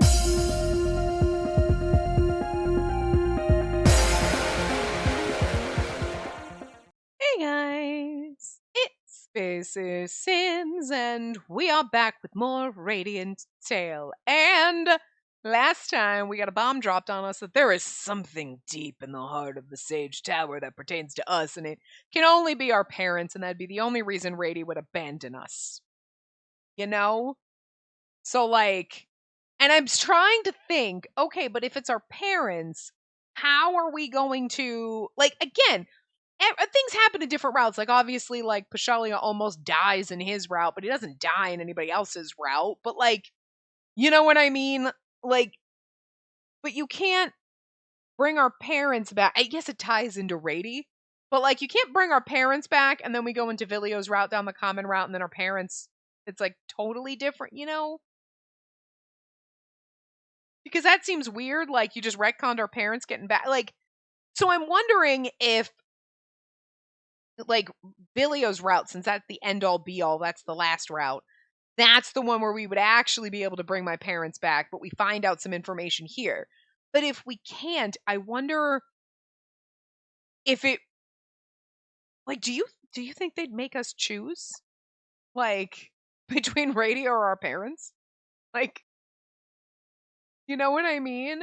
Hey guys, it's Spaces Sims, and we are back with more Radiant Tale. And last time we got a bomb dropped on us that there is something deep in the heart of the Sage Tower that pertains to us, and it can only be our parents, and that'd be the only reason Rady would abandon us. You know? So, like, and I'm trying to think, okay, but if it's our parents, how are we going to, like, again, things happen in different routes. Like, obviously, like, Pashalia almost dies in his route, but he doesn't die in anybody else's route. But, like, you know what I mean? Like, but you can't bring our parents back. I guess it ties into Rady. But, like, you can't bring our parents back and then we go into Vilio's route down the common route and then our parents, it's, like, totally different, you know? Because that seems weird. Like, you just retconned our parents getting back. Like, so I'm wondering if, like, Vilio's route, since that's the end all be all, that's the last route, that's the one where we would actually be able to bring my parents back, but we find out some information here. But if we can't, I wonder if it, like, do you think they'd make us choose, like, between radio or our parents? Like, you know what I mean?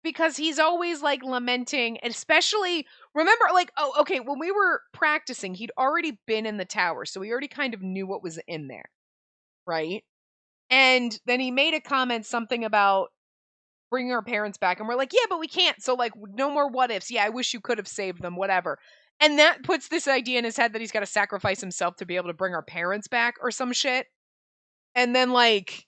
Because he's always, like, lamenting, especially, remember, like, oh, okay, when we were practicing, he'd already been in the tower, so he already kind of knew what was in there, right? And then he made a comment, something about bringing our parents back, and we're like, yeah, but we can't, so, like, no more what ifs. Yeah, I wish you could have saved them, whatever. And that puts this idea in his head that he's got to sacrifice himself to be able to bring our parents back or some shit. And then, like,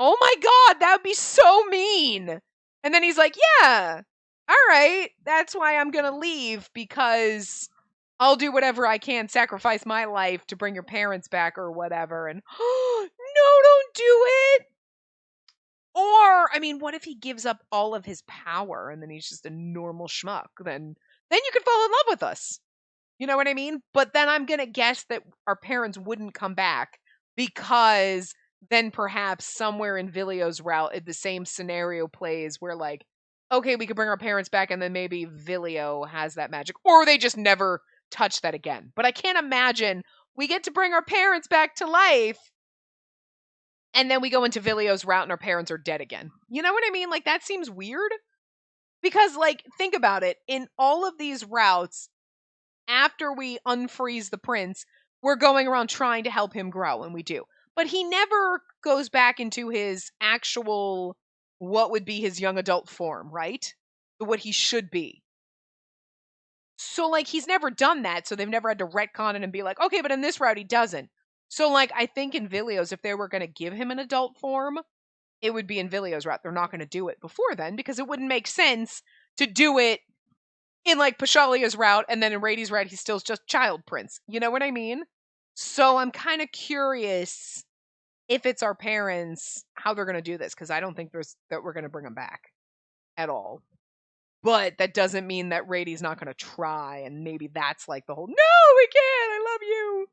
oh my god, that would be so mean. And then he's like, yeah, all right, that's why I'm gonna leave, because I'll do whatever I can, sacrifice my life to bring your parents back or whatever. And no, don't do it. Or, I mean, what if he gives up all of his power and then he's just a normal schmuck? Then you could fall in love with us. You know what I mean? But then I'm gonna guess that our parents wouldn't come back, because then perhaps somewhere in Vilio's route, the same scenario plays where, like, okay, we could bring our parents back and then maybe Vilio has that magic. Or they just never touch that again. But I can't imagine we get to bring our parents back to life and then we go into Vilio's route and our parents are dead again. You know what I mean? Like, that seems weird. Because, like, think about it. In all of these routes, after we unfreeze the prince, we're going around trying to help him grow, and we do. But he never goes back into his actual, what would be his young adult form, right? What he should be. So, like, he's never done that, so they've never had to retcon it and be like, okay, but in this route he doesn't. So, like, I think in Vilio's, if they were going to give him an adult form, it would be in Vilio's route. They're not going to do it before then, because it wouldn't make sense to do it in, like, Pashalia's route, and then in Rady's route, he's still just child prince. You know what I mean? So I'm kind of curious if it's our parents, how they're going to do this, because I don't think that we're going to bring them back at all. But that doesn't mean that Rady's not going to try, and maybe that's like the whole, no, we can't, I love you.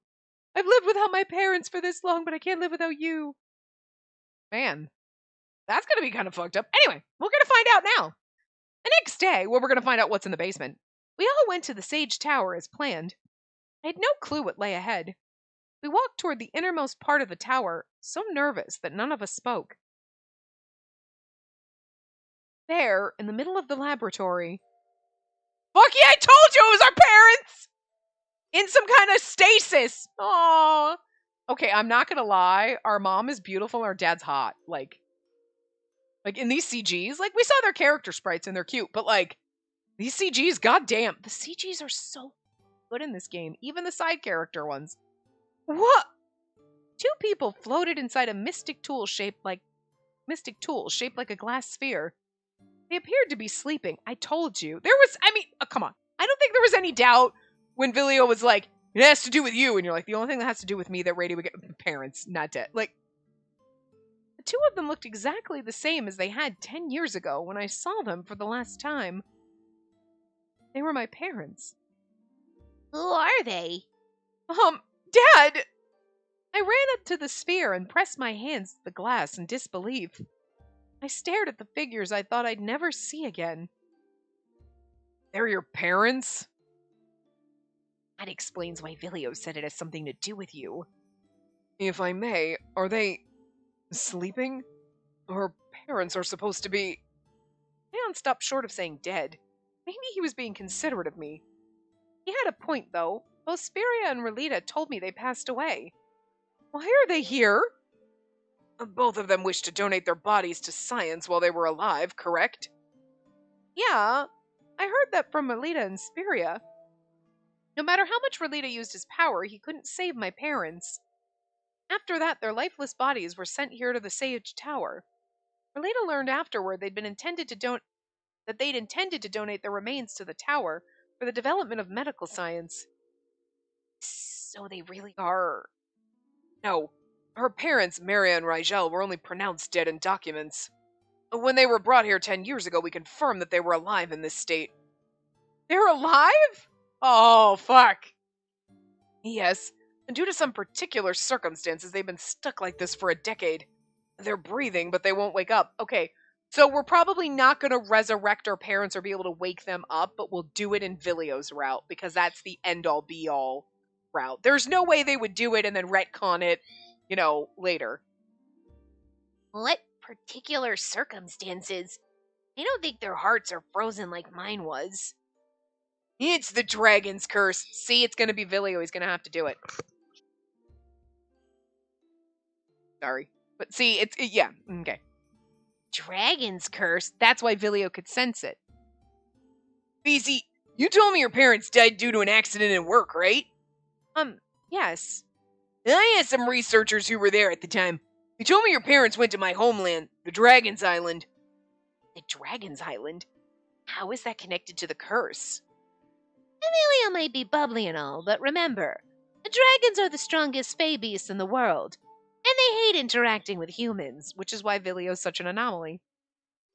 I've lived without my parents for this long, but I can't live without you. Man, that's going to be kind of fucked up. Anyway, we're going to find out now. The next day, where we're going to find out what's in the basement, we all went to the Sage Tower as planned. I had no clue what lay ahead. We walked toward the innermost part of the tower, so nervous that none of us spoke. There, in the middle of the laboratory. Fuck yeah, I told you it was our parents! In some kind of stasis! Aww. Okay, I'm not gonna lie, our mom is beautiful and our dad's hot. Like in these CGs, like, we saw their character sprites and they're cute, but, like, these CGs, goddamn, the CGs are so good in this game, even the side character ones. What? Two people floated inside a mystic tool shaped like a glass sphere. They appeared to be sleeping. I told you. There was, I mean, oh, come on. I don't think there was any doubt when Vilio was like, it has to do with you. And you're like, the only thing that has to do with me that Rady would get parents, not dead. Like, the two of them looked exactly the same as they had 10 years ago when I saw them for the last time. They were my parents. Who are they? Dad! I ran up to the sphere and pressed my hands to the glass in disbelief. I stared at the figures I thought I'd never see again. They're your parents? That explains why Vilio said it has something to do with you. If I may, are they sleeping? Her parents are supposed to be... Leon stopped short of saying dead. Maybe he was being considerate of me. He had a point, though. Both Spiria and Relita told me they passed away. Why are they here? Both of them wished to donate their bodies to science while they were alive, correct? Yeah, I heard that from Relita and Spiria. No matter how much Relita used his power, he couldn't save my parents. After that, their lifeless bodies were sent here to the Sage Tower. Relita learned afterward they'd intended to donate their remains to the tower for the development of medical science. So they really are... No. Her parents, Maria and Rigel, were only pronounced dead in documents. When they were brought here 10 years ago, we confirmed that they were alive in this state. They're alive? Oh, fuck. Yes, and due to some particular circumstances, they've been stuck like this for a decade. They're breathing, but they won't wake up. Okay, so we're probably not going to resurrect our parents or be able to wake them up, but we'll do it in Vilio's route, because that's the end-all, be-all route. There's no way they would do it and then retcon it, later. What particular circumstances? I don't think their hearts are frozen like mine was. It's the dragon's curse. See, it's going to be Vilio. He's going to have to do it. Sorry. But see, yeah, okay. Dragon's curse? That's why Vilio could sense it. BC, you told me your parents died due to an accident at work, right? Yes. I asked some researchers who were there at the time. They told me your parents went to my homeland, the Dragon's Island. The Dragon's Island? How is that connected to the curse? Amelia might be bubbly and all, but remember, the dragons are the strongest fae beasts in the world, and they hate interacting with humans, which is why Vilio's such an anomaly.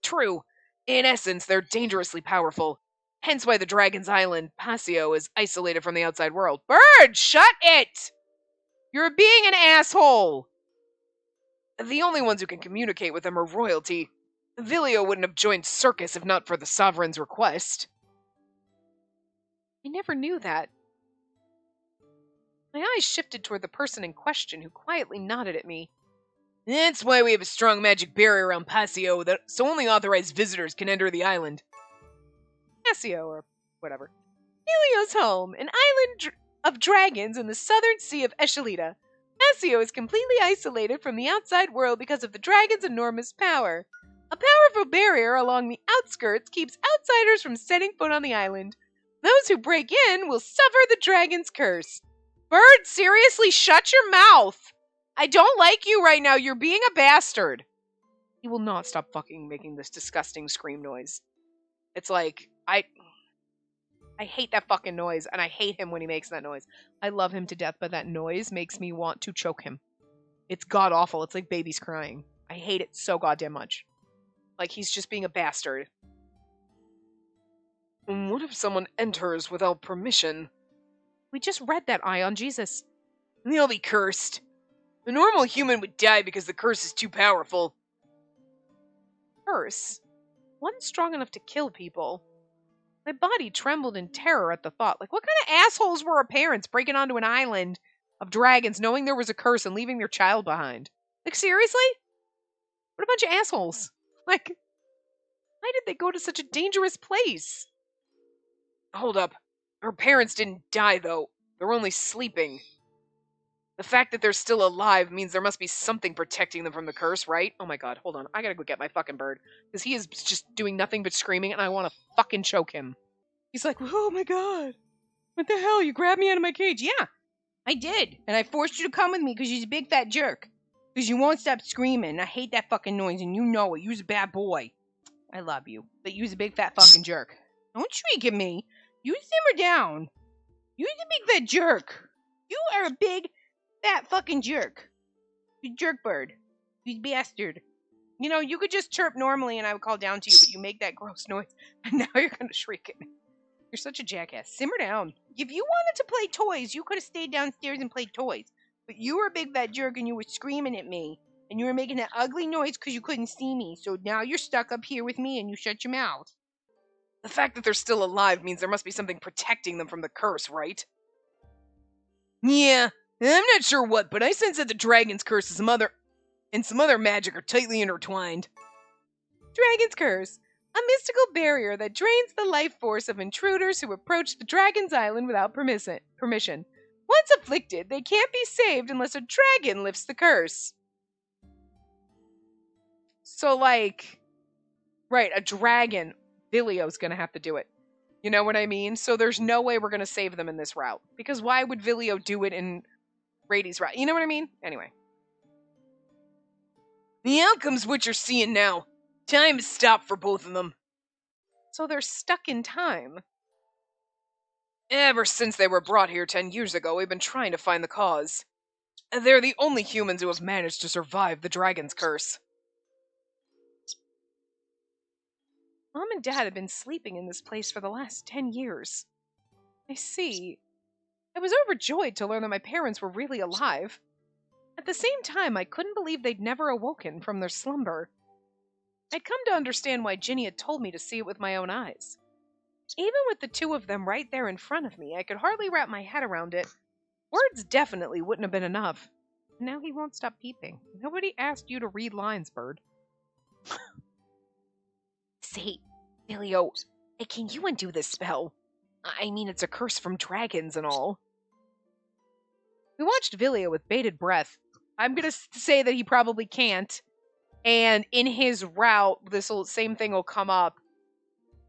True. In essence, they're dangerously powerful, hence why the Dragon's Island, Passio, is isolated from the outside world. Bird, shut it! You're being an asshole! The only ones who can communicate with them are royalty. Vilio wouldn't have joined Circus if not for the Sovereign's request. I never knew that. My eyes shifted toward the person in question, who quietly nodded at me. That's why we have a strong magic barrier around Passio, so only authorized visitors can enter the island. Passio, or whatever. Vilio's home, an island of dragons in the southern sea of Eshelita. Passio is completely isolated from the outside world because of the dragon's enormous power. A powerful barrier along the outskirts keeps outsiders from setting foot on the island. Those who break in will suffer the dragon's curse. Bird, seriously, shut your mouth! I don't like you right now. You're being a bastard. He will not stop fucking making this disgusting scream noise. It's like, I hate that fucking noise, and I hate him when he makes that noise. I love him to death, but that noise makes me want to choke him. It's god-awful. It's like babies crying. I hate it so goddamn much. Like, he's just being a bastard. What if someone enters without permission? We just read that, Ion Jesus. They'll be cursed. A normal human would die because the curse is too powerful. Curse? One strong enough to kill people. My body trembled in terror at the thought. Like, what kind of assholes were our parents breaking onto an island of dragons knowing there was a curse and leaving their child behind? Like, seriously? What a bunch of assholes. Like, why did they go to such a dangerous place? Hold up. Her parents didn't die, though. They're only sleeping. The fact that they're still alive means there must be something protecting them from the curse, right? Oh my god, hold on. I gotta go get my fucking bird. Because he is just doing nothing but screaming, and I want to fucking choke him. He's like, oh my god. What the hell? You grabbed me out of my cage. Yeah, I did. And I forced you to come with me because you're a big fat jerk. Because you won't stop screaming. I hate that fucking noise, and you know it. You're a bad boy. I love you. But you're a big fat fucking jerk. Don't shriek at me. You simmer down. You're a big fat jerk. You are a big fat fucking jerk. You jerk bird. You bastard. You know, you could just chirp normally and I would call down to you, but you make that gross noise, and now you're gonna shriek at me. You're such a jackass. Simmer down. If you wanted to play toys, you could have stayed downstairs and played toys. But you were a big fat jerk and you were screaming at me. And you were making that ugly noise because you couldn't see me. So now you're stuck up here with me and you shut your mouth. The fact that they're still alive means there must be something protecting them from the curse, right? Yeah, I'm not sure what, but I sense that the dragon's curse and some other magic are tightly intertwined. Dragon's curse. A mystical barrier that drains the life force of intruders who approach the Dragon's Island without permission. Once afflicted, they can't be saved unless a dragon lifts the curse. So, like, right, a dragon. Vilio's gonna have to do it. You know what I mean? So there's no way we're gonna save them in this route. Because why would Vilio do it in Rady's route? You know what I mean? Anyway. The outcome's what you're seeing now. Time has stopped for both of them. So they're stuck in time. Ever since they were brought here 10 years ago, we've been trying to find the cause. They're the only humans who have managed to survive the dragon's curse. Mom and Dad have been sleeping in this place for the last 10 years. I see. I was overjoyed to learn that my parents were really alive. At the same time, I couldn't believe they'd never awoken from their slumber. I'd come to understand why Ginny had told me to see it with my own eyes. Even with the two of them right there in front of me, I could hardly wrap my head around it. Words definitely wouldn't have been enough. Now he won't stop peeping. Nobody asked you to read lines, Bird. Say, Vilio, can you undo this spell? I mean, it's a curse from dragons and all. We watched Vilio with bated breath. I'm going to say that he probably can't. And in his route, this same thing will come up.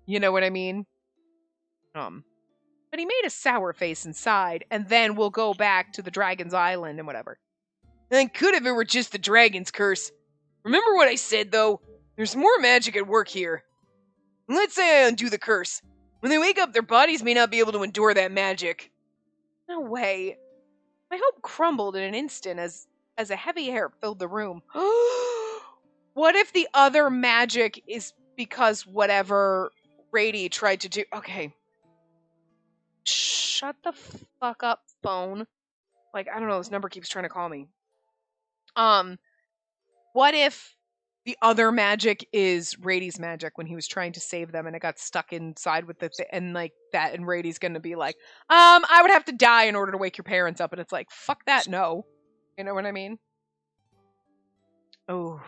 You know what I mean? But he made a sour face inside, and then we'll go back to the Dragon's Island and whatever. I could if it were just the Dragon's curse. Remember what I said, though? There's more magic at work here. Let's say I undo the curse. When they wake up, their bodies may not be able to endure that magic. No way. My hope crumbled in an instant as a heavy air filled the room. What if the other magic is because whatever Rady tried to do... Okay. Shut the fuck up, phone. Like, I don't know, this number keeps trying to call me. What if the other magic is Rady's magic when he was trying to save them and it got stuck inside with and like that, and Rady's gonna be like, I would have to die in order to wake your parents up, and it's like, fuck that, no. You know what I mean? Oh.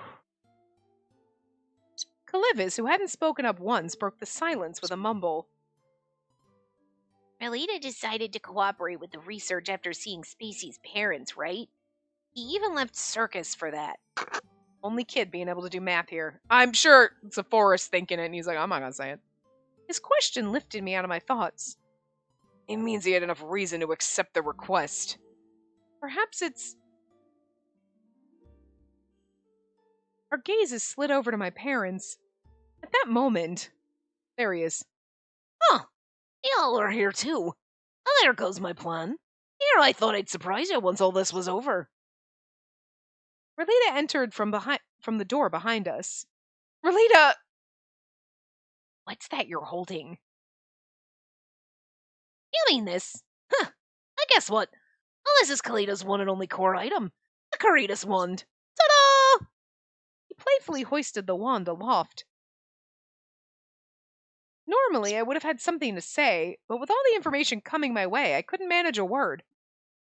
Calivis, who hadn't spoken up once, broke the silence with a mumble. Relita decided to cooperate with the research after seeing Spacey's parents, right? He even left Circus for that. Only kid being able to do math here. I'm sure it's a Forrest thinking it, and he's like, I'm not gonna say it. His question lifted me out of my thoughts. It means he had enough reason to accept the request. Perhaps it's... Our gazes slid over to my parents. At that moment... There he is. Huh. Y'all are here too. Oh, there goes my plan. Here, I thought I'd surprise you once all this was over. Relita entered from the door behind us. Relita! What's that you're holding? You mean this? Huh. I guess what? Well, this is Kalita's one and only core item. The Caritas wand. Ta-da! He playfully hoisted the wand aloft. Normally, I would have had something to say, but with all the information coming my way, I couldn't manage a word.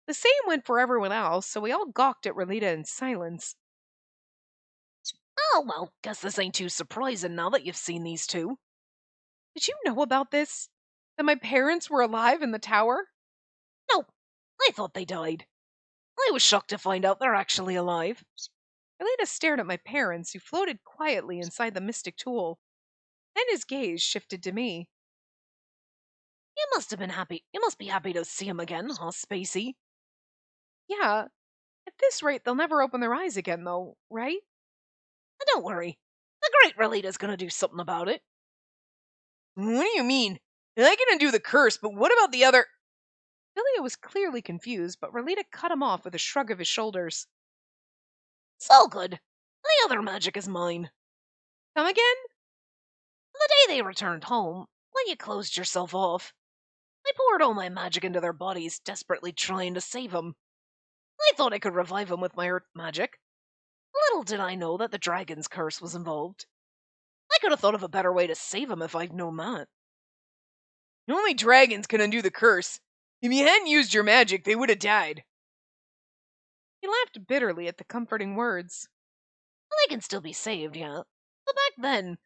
The same went for everyone else, so we all gawked at Relita in silence. Oh, well, guess this ain't too surprising now that you've seen these two. Did you know about this? That my parents were alive in the tower? No, I thought they died. I was shocked to find out they're actually alive. Relita stared at my parents, who floated quietly inside the mystic tool. Then his gaze shifted to me. You must have been happy. You must be happy to see him again, huh, Spacey? Yeah. At this rate, they'll never open their eyes again, though, right? Don't worry. The great Relita's gonna do something about it. What do you mean? I can undo the curse, but what about the other... Vilio was clearly confused, but Relita cut him off with a shrug of his shoulders. It's all good. The other magic is mine. Come again? The day they returned home, when you closed yourself off, I poured all my magic into their bodies, desperately trying to save them. I thought I could revive him with my earth magic. Little did I know that the dragon's curse was involved. I could have thought of a better way to save him if I'd known that. Only dragons can undo the curse. If you hadn't used your magic, they would have died. He laughed bitterly at the comforting words. Well, they can still be saved, yeah. But back then,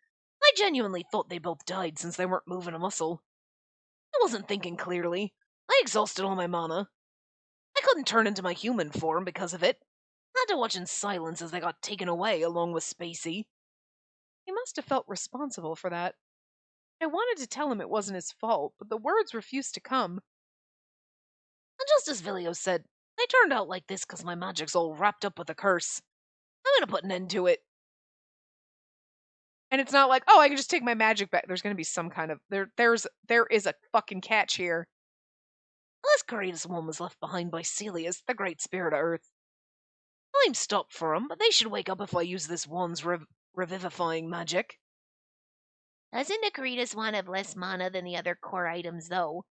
I genuinely thought they both died since they weren't moving a muscle. I wasn't thinking clearly. I exhausted all my mana. I couldn't turn into my human form because of it. I had to watch in silence as they got taken away along with Spacey. He must have felt responsible for that. I wanted to tell him it wasn't his fault, but the words refused to come. And just as Vilio said, they turned out like this because my magic's all wrapped up with a curse. I'm gonna put an end to it. And it's not like, oh, I can just take my magic back. There's gonna be some kind of there is a fucking catch here. Unless Caritas one was left behind by Celius, the great spirit of Earth. I'm stopped for 'em, but they should wake up if I use this wand's revivifying magic. Doesn't the Caritas one have less mana than the other core items, though?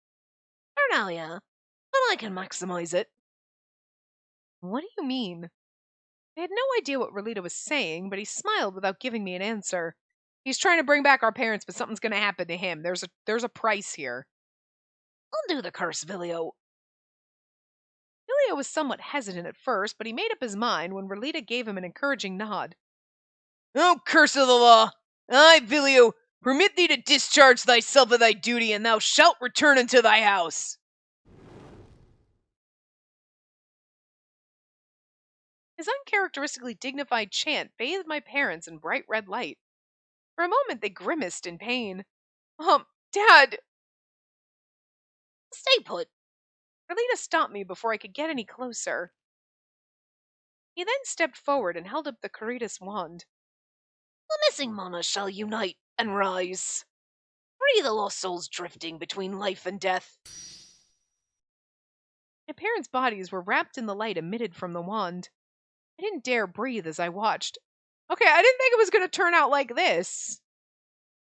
For now, yeah. But I can maximize it. What do you mean? I had no idea what Relita was saying, but he smiled without giving me an answer. He's trying to bring back our parents, but something's going to happen to him. There's a price here. I'll do the curse, Vilio. Vilio was somewhat hesitant at first, but he made up his mind when Relita gave him an encouraging nod. Oh, curse of the law! I, Vilio, permit thee to discharge thyself of thy duty, and thou shalt return unto thy house. His uncharacteristically dignified chant bathed my parents in bright red light. For a moment they grimaced in pain. Dad! Stay put. Relita stopped me before I could get any closer. He then stepped forward and held up the Caritas wand. The missing mana shall unite and rise. Free the lost souls drifting between life and death. My parents' bodies were wrapped in the light emitted from the wand. I didn't dare breathe as I watched. Okay, I didn't think it was going to turn out like this.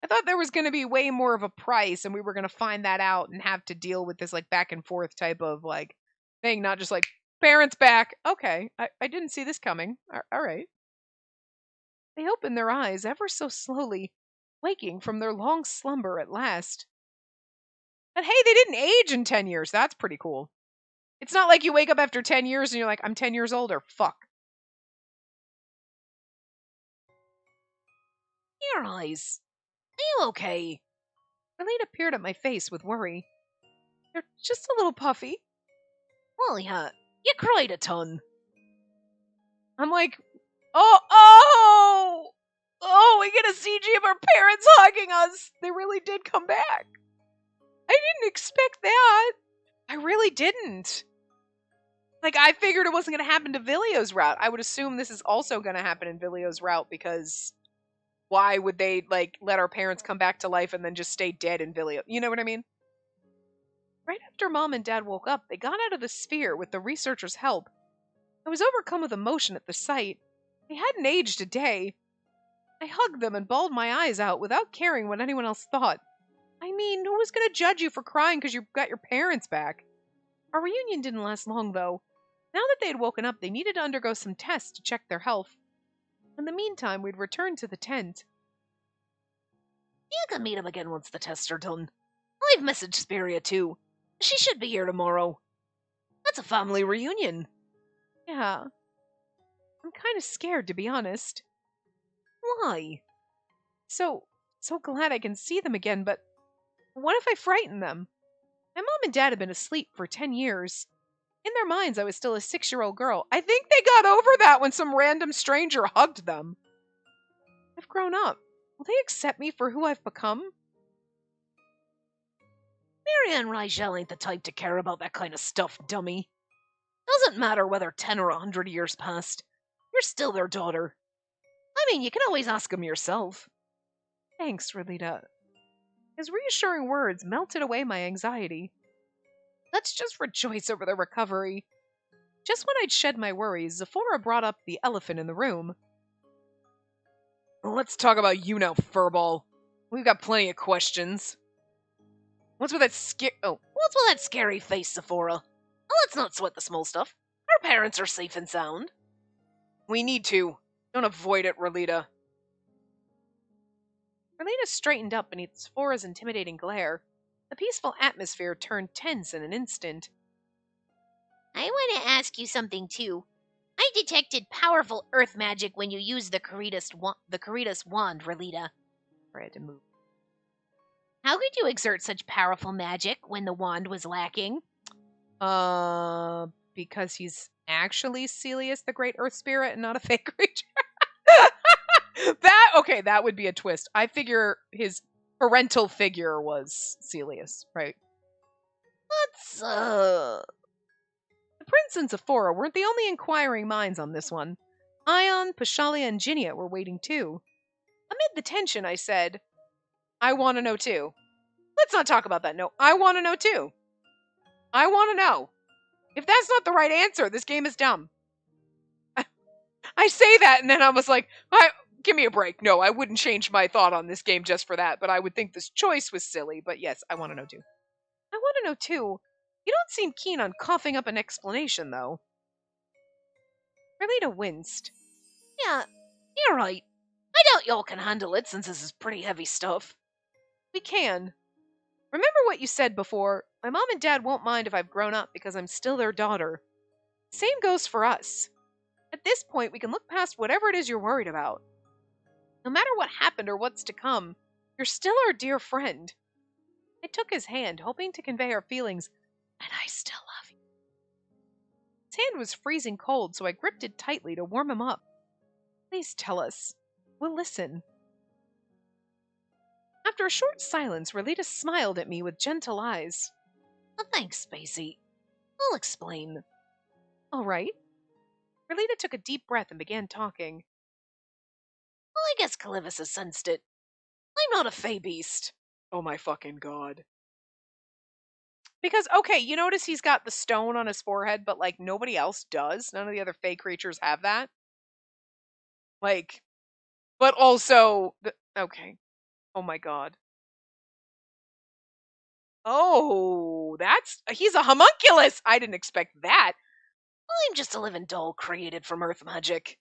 I thought there was going to be way more of a price and we were going to find that out and have to deal with this like back and forth type of like thing, not just like parents back. Okay, I didn't see this coming. All right. They opened their eyes ever so slowly, waking from their long slumber at last. But hey, they didn't age in 10 years. That's pretty cool. It's not like you wake up after 10 years and you're like, I'm 10 years older. Fuck. Your eyes. Are you okay? Relita peered at my face with worry. They're just a little puffy. Well, yeah, you cried a ton. I'm like, oh, we get a CG of our parents hugging us. They really did come back. I didn't expect that. I really didn't. Like, I figured it wasn't going to happen to Vilio's route. I would assume this is also going to happen in Vilio's route because why would they, like, let our parents come back to life and then just stay dead in Vilio? You know what I mean? Right after Mom and Dad woke up, they got out of the sphere with the researchers' help. I was overcome with emotion at the sight. They hadn't aged a day. I hugged them and bawled my eyes out without caring what anyone else thought. I mean, who was going to judge you for crying because you got your parents back? Our reunion didn't last long, though. Now that they had woken up, they needed to undergo some tests to check their health. In the meantime, we'd return to the tent. You can meet him again once the tests are done. I've messaged Spiria, too. She should be here tomorrow. That's a family reunion. Yeah. I'm kind of scared, to be honest. Why? So glad I can see them again, but what if I frighten them? My mom and dad have been asleep for 10 years. In their minds, I was still a 6-year-old girl. I think they got over that when some random stranger hugged them. I've grown up. Will they accept me for who I've become? Marianne Rigel ain't the type to care about that kind of stuff, dummy. Doesn't matter whether 10 or 100 years passed. You're still their daughter. I mean, you can always ask them yourself. Thanks, Relita. His reassuring words melted away my anxiety. Let's just rejoice over their recovery. Just when I'd shed my worries, Zephora brought up the elephant in the room. Let's talk about you now, furball. We've got plenty of questions. What's with that scary face, Zephora? Let's not sweat the small stuff. Our parents are safe and sound. We need to. Don't avoid it, Relita. Relita straightened up beneath Sephora's intimidating glare. The peaceful atmosphere turned tense in an instant. I want to ask you something, too. I detected powerful earth magic when you used the Caritas wand, Relita. I had to move. How could you exert such powerful magic when the wand was lacking? Because he's actually Celius, the great earth spirit, and not a fake creature. That would be a twist. I figure his parental figure was Celius, right? Let's, The prince and Sephora weren't the only inquiring minds on this one. Ion, Pashalia, and Ginia were waiting too. Amid the tension, I said, I want to know too. Let's not talk about that. No, I want to know too. I want to know. If that's not the right answer, this game is dumb. I say that, and then I was like, give me a break. No, I wouldn't change my thought on this game just for that, but I would think this choice was silly. But yes, I want to know too. I want to know too. You don't seem keen on coughing up an explanation, though. Relita winced. Yeah, you're right. I doubt y'all can handle it since this is pretty heavy stuff. We can. Remember what you said before? My mom and dad won't mind if I've grown up because I'm still their daughter. Same goes for us. At this point, we can look past whatever it is you're worried about. No matter what happened or what's to come, you're still our dear friend. I took his hand, hoping to convey our feelings, and I still love you. His hand was freezing cold, so I gripped it tightly to warm him up. Please tell us. We'll listen. After a short silence, Relita smiled at me with gentle eyes. Thanks, Spacey. I'll explain. All right. Relita took a deep breath and began talking. Well, I guess Calivis has sensed it. I'm not a Fey beast. Oh my fucking god. Because, okay, you notice he's got the stone on his forehead, but, like, nobody else does. None of the other Fey creatures have that. Like, but also, okay. Oh my god. Oh, he's a homunculus! I didn't expect that. I'm just a living doll created from earth magic.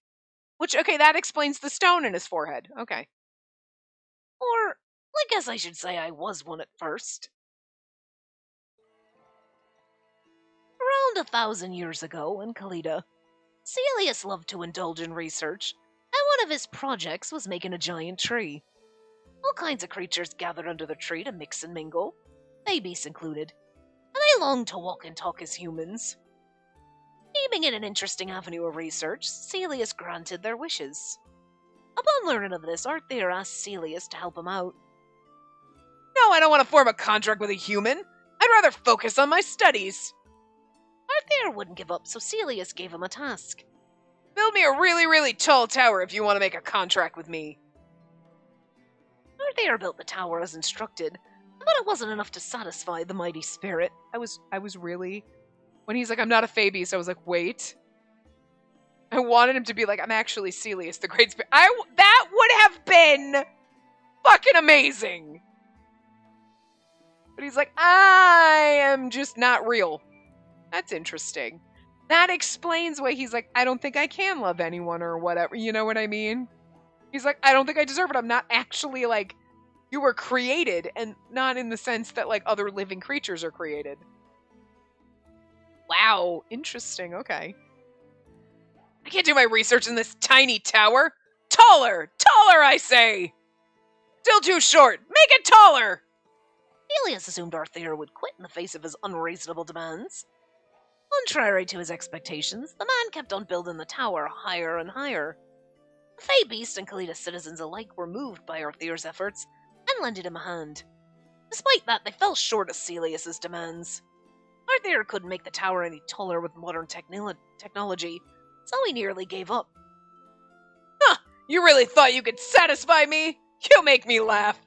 Which, okay, that explains the stone in his forehead. Okay. Or, I guess I should say I was one at first. Around 1,000 years ago in Kalida, Celius loved to indulge in research, and one of his projects was making a giant tree. All kinds of creatures gathered under the tree to mix and mingle, babies included, and they longed to walk and talk as humans. Aiming at an interesting avenue of research, Celius granted their wishes. Upon learning of this, Arthur asked Celius to help him out. No, I don't want to form a contract with a human. I'd rather focus on my studies. Arthur wouldn't give up, so Celius gave him a task. Build me a really, really tall tower if you want to make a contract with me. Arthur built the tower as instructed, but it wasn't enough to satisfy the mighty spirit. I was really... When he's like, I'm not a Fey beast, I was like, wait. I wanted him to be like, I'm actually Celius, the Great Spirit. That would have been fucking amazing. But he's like, I am just not real. That's interesting. That explains why he's like, I don't think I can love anyone or whatever. You know what I mean? He's like, I don't think I deserve it. I'm not actually like, you were created, and not in the sense that like other living creatures are created. Wow, interesting, okay. I can't do my research in this tiny tower. Taller! Taller, I say! Still too short. Make it taller! Celius assumed Arthur would quit in the face of his unreasonable demands. Contrary to his expectations, the man kept on building the tower higher and higher. The Fey Beast and Kalita citizens alike were moved by Arthur's efforts and lended him a hand. Despite that, they fell short of Celius's demands. Arthur couldn't make the tower any taller with modern technology, so he nearly gave up. Huh! You really thought you could satisfy me? You make me laugh.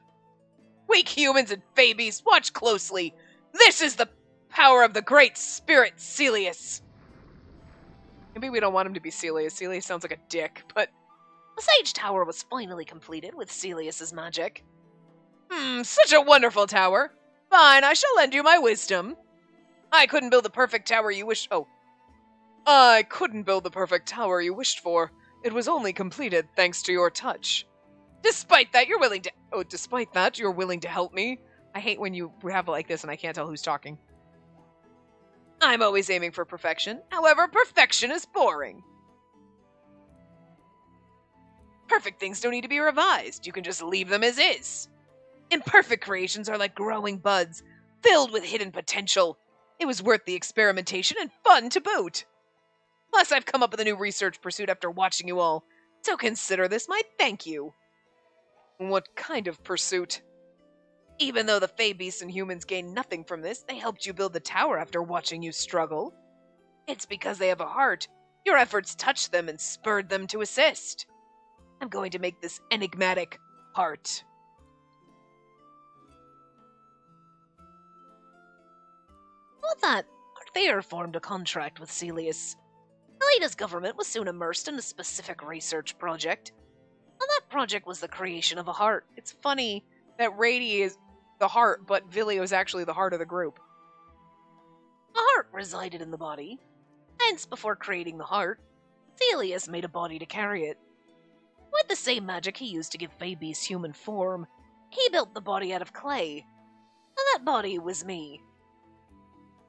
Weak humans and Fey beasts, watch closely. This is the power of the great spirit, Celius. Maybe we don't want him to be Celius. Celius sounds like a dick, but... The Sage Tower was finally completed with Celius's magic. Such a wonderful tower. Fine, I shall lend you my wisdom. I couldn't build the perfect tower you wish... Oh, I couldn't build the perfect tower you wished for. It was only completed thanks to your touch. Despite that, you're willing to help me. I hate when you have it like this and I can't tell who's talking. I'm always aiming for perfection. However, perfection is boring. Perfect things don't need to be revised. You can just leave them as is. Imperfect creations are like growing buds, filled with hidden potential. It was worth the experimentation and fun to boot. Plus, I've come up with a new research pursuit after watching you all, so consider this my thank you. What kind of pursuit? Even though the Fey beasts and humans gain nothing from this, they helped you build the tower after watching you struggle. It's because they have a heart. Your efforts touched them and spurred them to assist. I'm going to make this enigmatic heart. With that, Arthair formed a contract with Celius. Kalida's government was soon immersed in a specific research project. And that project was the creation of a heart. It's funny that Rady is the heart, but Vilio is actually the heart of the group. A heart resided in the body. Hence, before creating the heart, Celius made a body to carry it. With the same magic he used to give Fabi's human form, he built the body out of clay. And that body was me.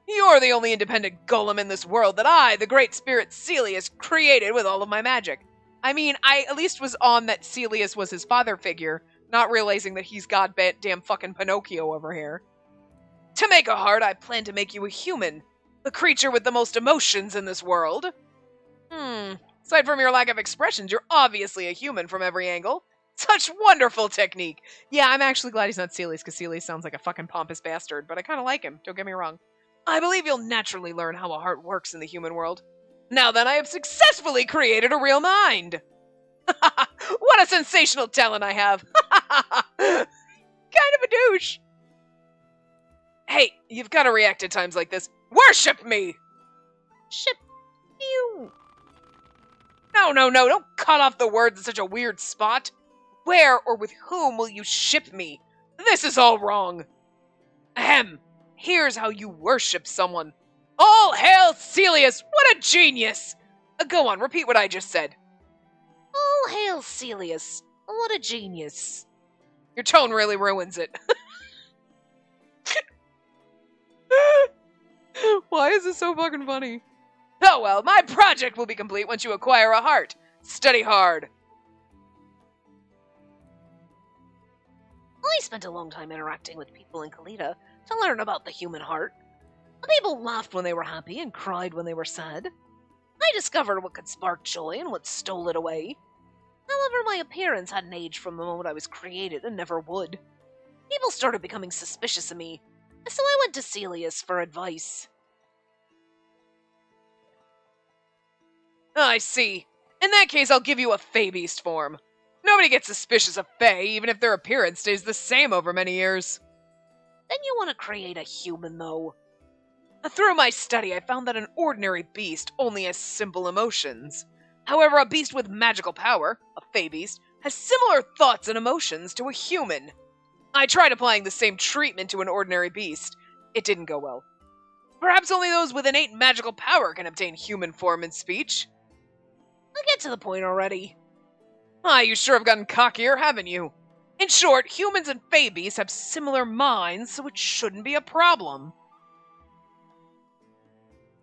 You're the only independent golem in this world that I, the great spirit Celius, created with all of my magic. I mean, I at least was on that Celius was his father figure, not realizing that he's goddamn fucking Pinocchio over here. To make a heart, I plan to make you a human, the creature with the most emotions in this world. Aside from your lack of expressions, you're obviously a human from every angle. Such wonderful technique. Yeah, I'm actually glad he's not Celius, because Celius sounds like a fucking pompous bastard, but I kind of like him, don't get me wrong. I believe you'll naturally learn how a heart works in the human world. Now then, I have successfully created a real mind! What a sensational talent I have! Kind of a douche! Hey, you've got to react at times like this. Worship me! Ship you. No, don't cut off the words in such a weird spot. Where or with whom will you ship me? This is all wrong. Ahem. Here's how you worship someone. All hail Celius! What a genius! Go on, repeat what I just said. All hail Celius. What a genius. Your tone really ruins it. Why is this so fucking funny? Oh well, my project will be complete once you acquire a heart. Study hard. I spent a long time interacting with people in Kalita to learn about the human heart. The people laughed when they were happy and cried when they were sad. I discovered what could spark joy and what stole it away. However, my appearance hadn't aged from the moment I was created and never would. People started becoming suspicious of me, so I went to Celius for advice. I see. In that case, I'll give you a Fey beast form. Nobody gets suspicious of Fey, even if their appearance stays the same over many years. Then you want to create a human, though. Through my study, I found that an ordinary beast only has simple emotions. However, a beast with magical power, a Fey beast, has similar thoughts and emotions to a human. I tried applying the same treatment to an ordinary beast. It didn't go well. Perhaps only those with innate magical power can obtain human form and speech. I'll get to the point already. You sure have gotten cockier, haven't you? In short, humans and Fey beasts have similar minds, so it shouldn't be a problem.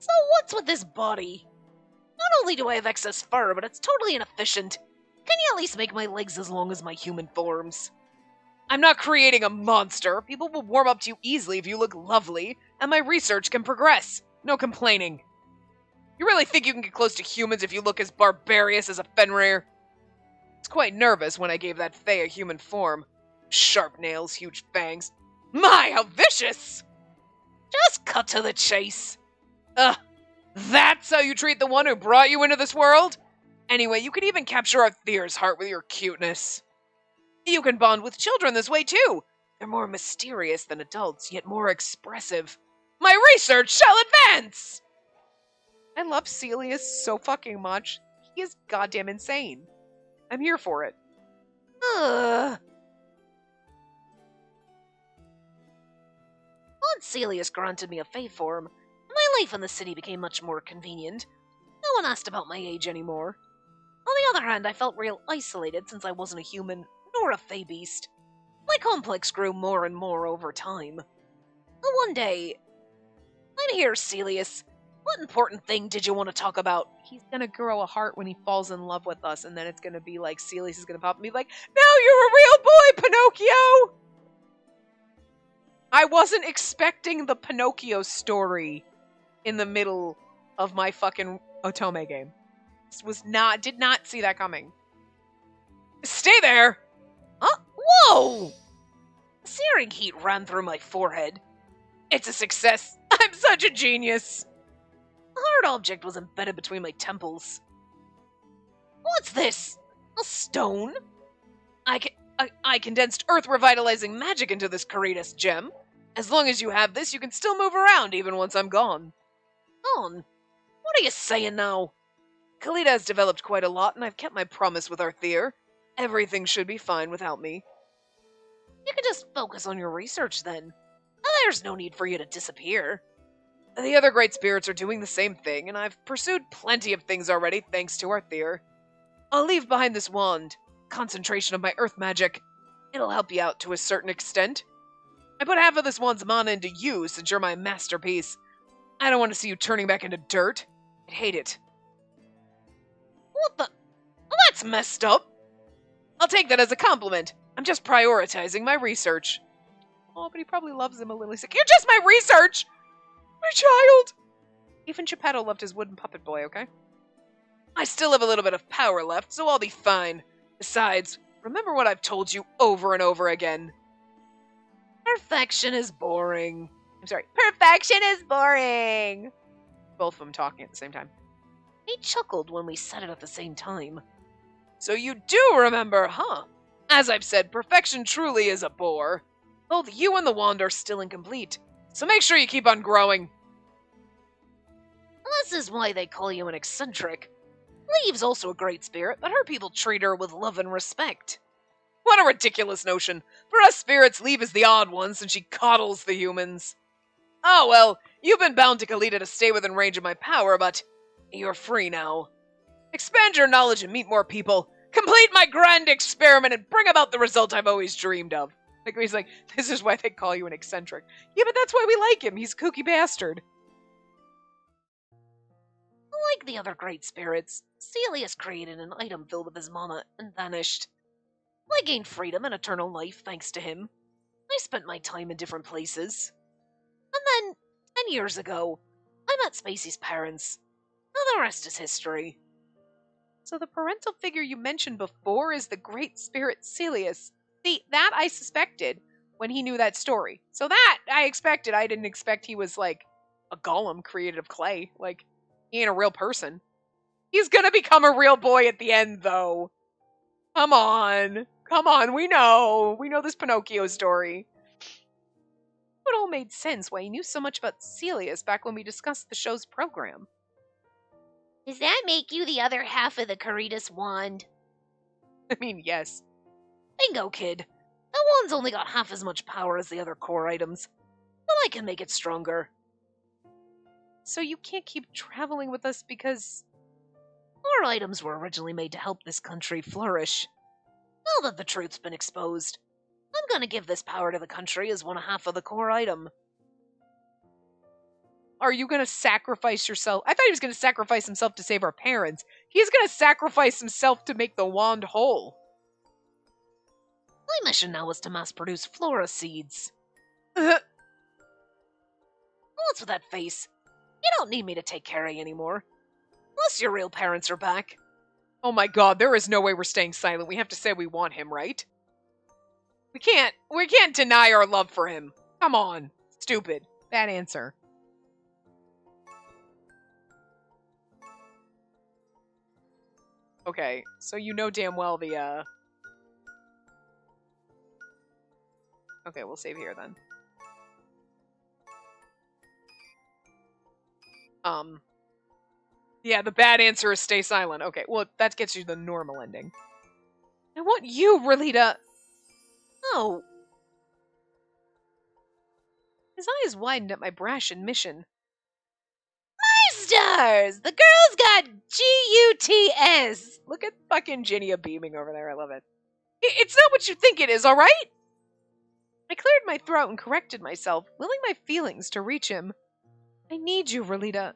So what's with this body? Not only do I have excess fur, but it's totally inefficient. Can you at least make my legs as long as my human forms? I'm not creating a monster. People will warm up to you easily if you look lovely, and my research can progress. No complaining. You really think you can get close to humans if you look as barbarous as a Fenrir? I was quite nervous when I gave that Fey a human form. Sharp nails, huge fangs. My, how vicious! Just cut to the chase. That's how you treat the one who brought you into this world? Anyway, you can even capture Arthair's heart with your cuteness. You can bond with children this way too. They're more mysterious than adults, yet more expressive. My research shall advance! I love Celius so fucking much. He is goddamn insane. I'm here for it. Once Celius granted me a Fey form, my life in the city became much more convenient. No one asked about my age anymore. On the other hand, I felt real isolated since I wasn't a human, nor a fey beast. My complex grew more and more over time. But one day, I'm here, Celius. What important thing did you want to talk about? He's gonna grow a heart when he falls in love with us, and then it's gonna be like Celius is gonna pop and be like, "Now you're a real boy, Pinocchio!" I wasn't expecting the Pinocchio story in the middle of my fucking Otome game. Did not see that coming. Stay there! Huh? Whoa! Searing heat ran through my forehead. It's a success. I'm such a genius. A hard object was embedded between my temples. What's this? A stone? I condensed earth revitalizing magic into this Caritas gem. As long as you have this, you can still move around even once I'm gone. Gone? What are you saying now? Kalita has developed quite a lot, and I've kept my promise with Arthur. Everything should be fine without me. You can just focus on your research then. There's no need for you to disappear. The other great spirits are doing the same thing, and I've pursued plenty of things already thanks to Arthur. I'll leave behind this wand. Concentration of my earth magic. It'll help you out to a certain extent. I put half of this wand's mana into you since you're my masterpiece. I don't want to see you turning back into dirt. I'd hate it. What the? Well, that's messed up. I'll take that as a compliment. I'm just prioritizing my research. Oh, but he probably loves him a little. He's like, "You're just my research! My child!" Even Geppetto loved his wooden puppet boy, okay? I still have a little bit of power left, so I'll be fine. Besides, remember what I've told you over and over again. Perfection is boring. I'm sorry. Perfection is boring. Both of them talking at the same time. He chuckled when we said it at the same time. So you do remember, huh? As I've said, perfection truly is a bore. Both you and the wand are still incomplete, so make sure you keep on growing. This is why they call you an eccentric. Leave's also a great spirit, but her people treat her with love and respect. What a ridiculous notion. For us spirits, Leave is the odd one since she coddles the humans. Oh well, you've been bound to Kalita to stay within range of my power, but you're free now. Expand your knowledge and meet more people. Complete my grand experiment and bring about the result I've always dreamed of. Like he's like, this is why they call you an eccentric. Yeah, but that's why we like him. He's a kooky bastard. Like the other great spirits, Celius created an item filled with his mana and vanished. I gained freedom and eternal life thanks to him. I spent my time in different places. And then, 10 years ago, I met Spacey's parents. Now the rest is history. So the parental figure you mentioned before is the great spirit Celius. See, that I suspected when he knew that story. So that I expected. I didn't expect he was like a golem created of clay. Like, he ain't a real person. He's gonna become a real boy at the end, though. Come on. Come on, we know. We know this Pinocchio story. It all made sense why he knew so much about Celius back when we discussed the show's program. Does that make you the other half of the Caritas wand? I mean, yes. Bingo, kid. The wand's only got half as much power as the other core items, but I can make it stronger. So you can't keep traveling with us because... Core items were originally made to help this country flourish. Now that the truth's been exposed, I'm gonna give this power to the country as one half of the core item. Are you gonna sacrifice yourself? I thought he was gonna sacrifice himself to save our parents. He's gonna sacrifice himself to make the wand whole. My mission now is to mass produce flora seeds. Uh-huh. What's with that face? You don't need me to take care of you anymore. Unless your real parents are back. Oh my god, there is no way we're staying silent. We have to say we want him, right? We can't deny our love for him. Come on. Stupid. Bad answer. Okay, so you know damn well the, Okay, we'll save here then. Yeah, the bad answer is stay silent. Okay, well, that gets you the normal ending. I want you, Relita. Oh. His eyes widened at my brash admission. My stars! The girl's got G-U-T-S! Look at fucking Ginia beaming over there. I love it. It's not what you think it is, all right? I cleared my throat and corrected myself, willing my feelings to reach him. I need you, Relita.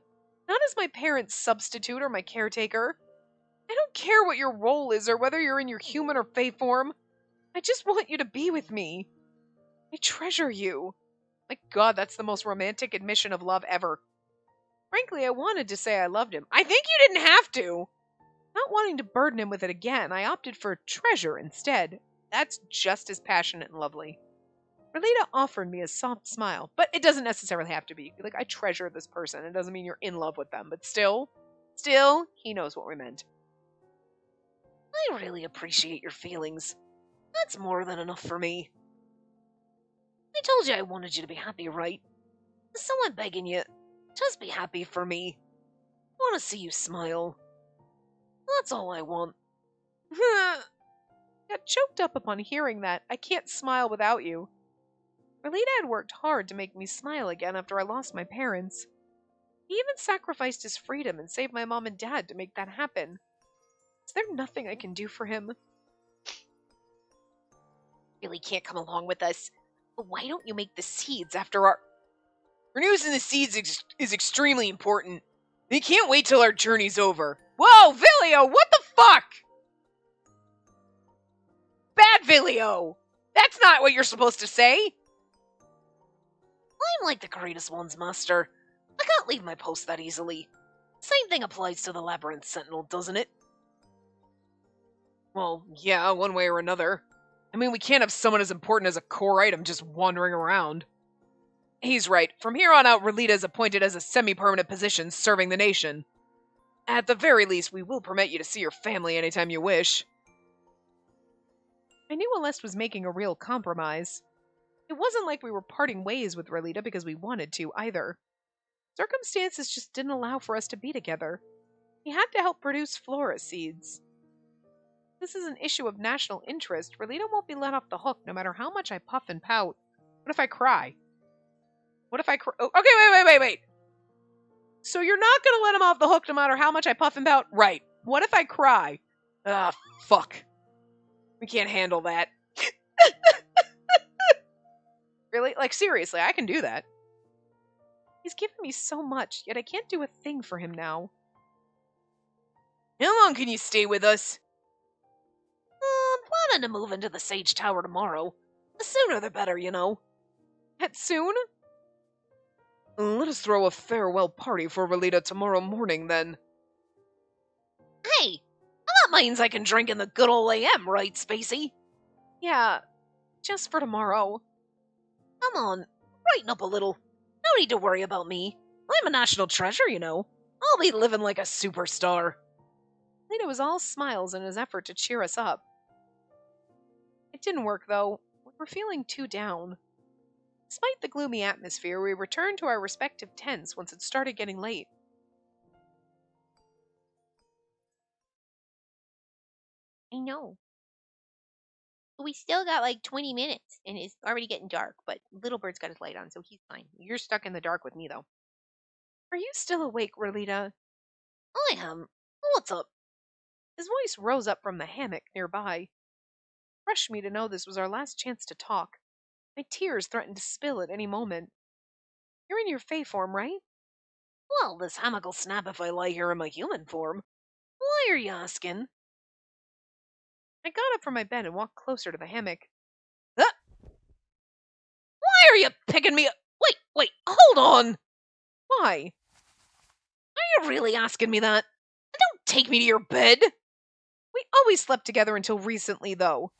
Not as my parent's substitute or my caretaker. I don't care what your role is or whether you're in your human or fae form. I just want you to be with me. I treasure you. My God, that's the most romantic admission of love ever. Frankly, I wanted to say I loved him. I think you didn't have to. Not wanting to burden him with it again, I opted for treasure instead. That's just as passionate and lovely. Relita offered me a soft smile, but it doesn't necessarily have to be. Like, I treasure this person. It doesn't mean you're in love with them, but still, he knows what we meant. I really appreciate your feelings. That's more than enough for me. I told you I wanted you to be happy, right? So I'm begging you, just be happy for me. I want to see you smile. That's all I want. Got choked up upon hearing that. I can't smile without you. Relita had worked hard to make me smile again after I lost my parents. He even sacrificed his freedom and saved my mom and dad to make that happen. Is there nothing I can do for him? Really can't come along with us. But why don't you make the seeds after our... Producing the seeds is extremely important. They can't wait till our journey's over. Whoa, Vilio, what the fuck? Bad Vilio! That's not what you're supposed to say! I'm like the greatest ones, Master. I can't leave my post that easily. Same thing applies to the Labyrinth Sentinel, doesn't it? Well, yeah, one way or another. I mean, we can't have someone as important as a core item just wandering around. He's right. From here on out, Relita is appointed as a semi-permanent position serving the nation. At the very least, we will permit you to see your family anytime you wish. I knew Aleste was making a real compromise. It wasn't like we were parting ways with Relita because we wanted to, either. Circumstances just didn't allow for us to be together. He had to help produce flora seeds. This is an issue of national interest. Relita won't be let off the hook no matter how much I puff and pout. What if I cry? What if I cry? Oh, okay, wait. So you're not going to let him off the hook no matter how much I puff and pout? Right. What if I cry? Ah, fuck. We can't handle that. Really? Like, seriously, I can do that. He's given me so much, yet I can't do a thing for him now. How long can you stay with us? I'm planning to move into the Sage Tower tomorrow. The sooner the better, you know. That soon? Let us throw a farewell party for Relita tomorrow morning, then. Hey, that means I can drink in the good old AM, right, Spacey? Yeah, just for tomorrow. Come on, brighten up a little. No need to worry about me. I'm a national treasure, you know. I'll be living like a superstar. Lita was all smiles in his effort to cheer us up. It didn't work, though. We were feeling too down. Despite the gloomy atmosphere, we returned to our respective tents once it started getting late. I know. We still got like 20 minutes, and it's already getting dark, but Little Bird's got his light on, so he's fine. You're stuck in the dark with me, though. Are you still awake, Relita? I am. What's up? His voice rose up from the hammock nearby. It crushed me to know this was our last chance to talk. My tears threatened to spill at any moment. You're in your fae form, right? Well, this hammock will snap if I lie here in my human form. Why are you asking? I got up from my bed and walked closer to the hammock. Why are you picking me up? Wait, hold on! Why? Are you really asking me that? Don't take me to your bed! We always slept together until recently, though.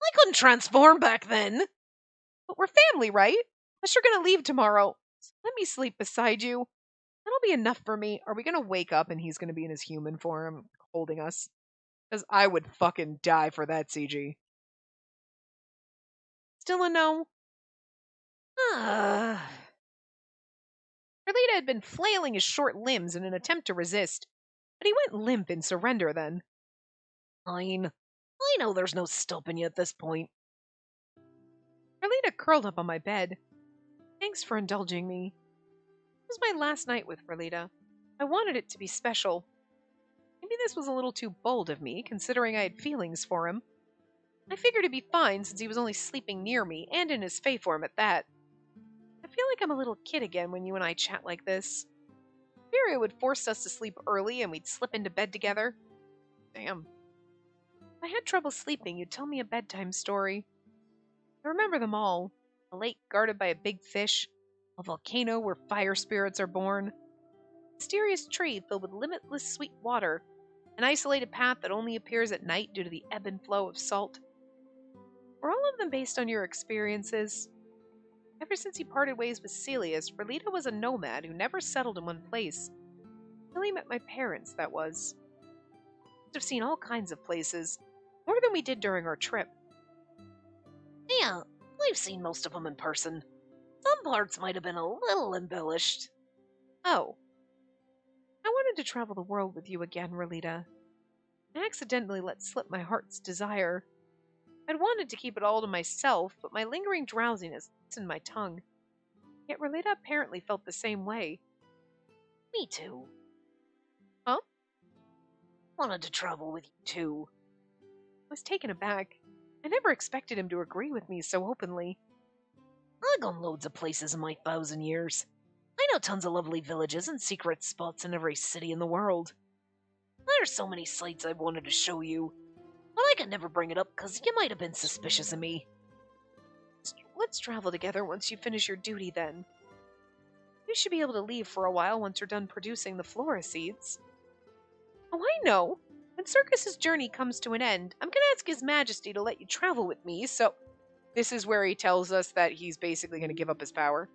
I couldn't transform back then. But we're family, right? Unless you're gonna leave tomorrow. So let me sleep beside you. That'll be enough for me. Are we gonna wake up and he's gonna be in his human form holding us? Because I would fucking die for that, CG. Still a no? Relita had been flailing his short limbs in an attempt to resist, but he went limp in surrender then. Fine. I know there's no stopping you at this point. Relita curled up on my bed. Thanks for indulging me. It was my last night with Relita. I wanted it to be special. Maybe this was a little too bold of me, considering I had feelings for him. I figured he'd be fine since he was only sleeping near me, and in his Fae form at that. I feel like I'm a little kid again when you and I chat like this. Furia would force us to sleep early and we'd slip into bed together. Damn. If I had trouble sleeping, you'd tell me a bedtime story. I remember them all. A lake guarded by a big fish, a volcano where fire spirits are born, a mysterious tree filled with limitless sweet water, an isolated path that only appears at night due to the ebb and flow of salt. Were all of them based on your experiences? Ever since he parted ways with Celius, Relita was a nomad who never settled in one place. Until he met my parents, that was. Must have seen all kinds of places, more than we did during our trip. Yeah, I've seen most of them in person. Some parts might have been a little embellished. Oh. I wanted to travel the world with you again, Relita. I accidentally let slip my heart's desire. I'd wanted to keep it all to myself, but my lingering drowsiness loosened my tongue. Yet Relita apparently felt the same way. Me too. Huh? Wanted to travel with you too. I was taken aback. I never expected him to agree with me so openly. I've gone loads of places in my 1,000 years. I know tons of lovely villages and secret spots in every city in the world. There's so many sights I wanted to show you, but I could never bring it up because you might have been suspicious of me. Let's travel together once you finish your duty, then. You should be able to leave for a while once you're done producing the flora seeds. Oh, I know. When Circus's journey comes to an end, I'm going to ask His Majesty to let you travel with me, so... This is where he tells us that he's basically going to give up his power.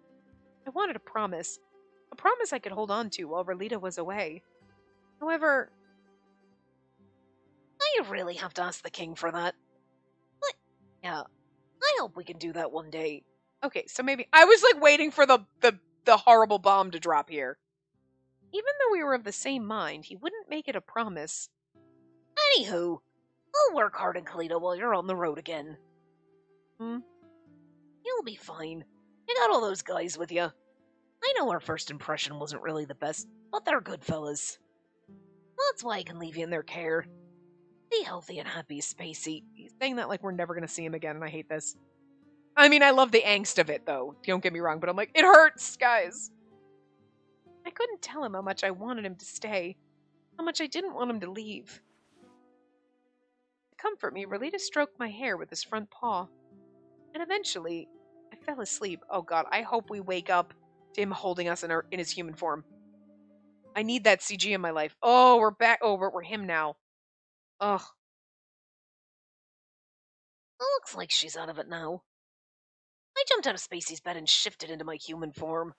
I wanted a promise I could hold on to while Relita was away. However... I really have to ask the king for that. But, yeah, I hope we can do that one day. Okay, so maybe... I was, like, waiting for the horrible bomb to drop here. Even though we were of the same mind, he wouldn't make it a promise. Anywho, I'll work hard in Kalita while you're on the road again. You'll be fine. You got all those guys with you. I know our first impression wasn't really the best, but they're good fellas. That's why I can leave you in their care. Be healthy and happy, Spacey. He's saying that like we're never going to see him again, and I hate this. I mean, I love the angst of it, though. Don't get me wrong, but I'm like, it hurts, guys. I couldn't tell him how much I wanted him to stay, how much I didn't want him to leave. To comfort me, Relita stroked my hair with his front paw. And eventually, I fell asleep. Oh god, I hope we wake up to him holding us in his human form. I need that CG in my life. Oh, we're back. Oh, we're him now. Ugh. Looks like she's out of it now. I jumped out of Spacey's bed and shifted into my human form.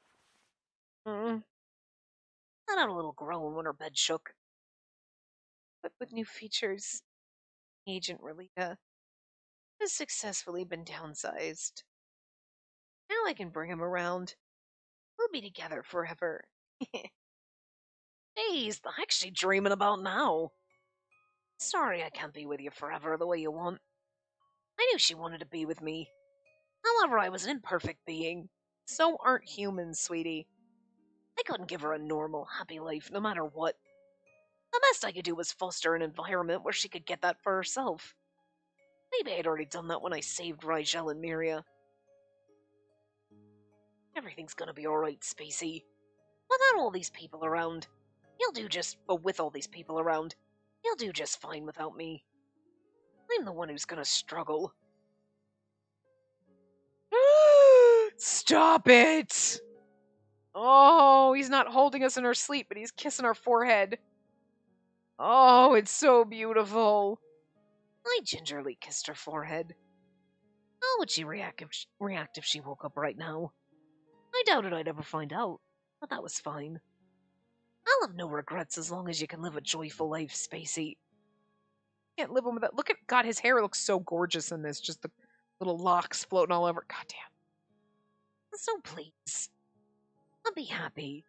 Let out a little groan when her bed shook. But with new features, Agent Relita has successfully been downsized. Now I can bring him around. We'll be together forever. Jeez, the heck's she dreaming about now? Sorry I can't be with you forever the way you want. I knew she wanted to be with me. However, I was an imperfect being. So aren't humans, sweetie. I couldn't give her a normal, happy life, no matter what. The best I could do was foster an environment where she could get that for herself. Maybe I'd already done that when I saved Rigel and Miria. Everything's gonna be alright, Spacey. Without all these people around, you'll do just... But with all these people around, you'll do just fine without me. I'm the one who's gonna struggle. Stop it! Oh, he's not holding us in our sleep, but he's kissing our forehead. Oh, it's so beautiful. I gingerly kissed her forehead. How would she react if she woke up right now? I doubted I'd ever find out, but that was fine. I'll have no regrets as long as you can live a joyful life, Spacey. Can't live with that. Look at God, his hair looks so gorgeous in this. Just the little locks floating all over. God damn. So please, I'll be happy.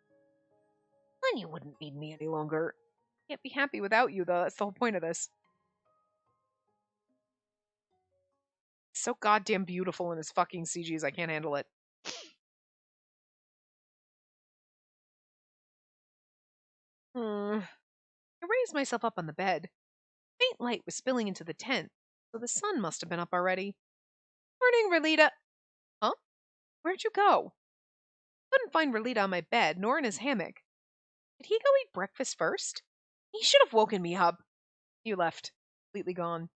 Then you wouldn't need me any longer. Can't be happy without you, though. That's the whole point of this. So goddamn beautiful in his fucking CGs. I can't handle it. raised myself up on the bed. Faint light was spilling into the tent, so the sun must have been up already. Morning, Relita. Huh? Where'd you go? Couldn't find Relita on my bed, nor in his hammock. Did he go eat breakfast first? He should have woken me up. You left, completely gone.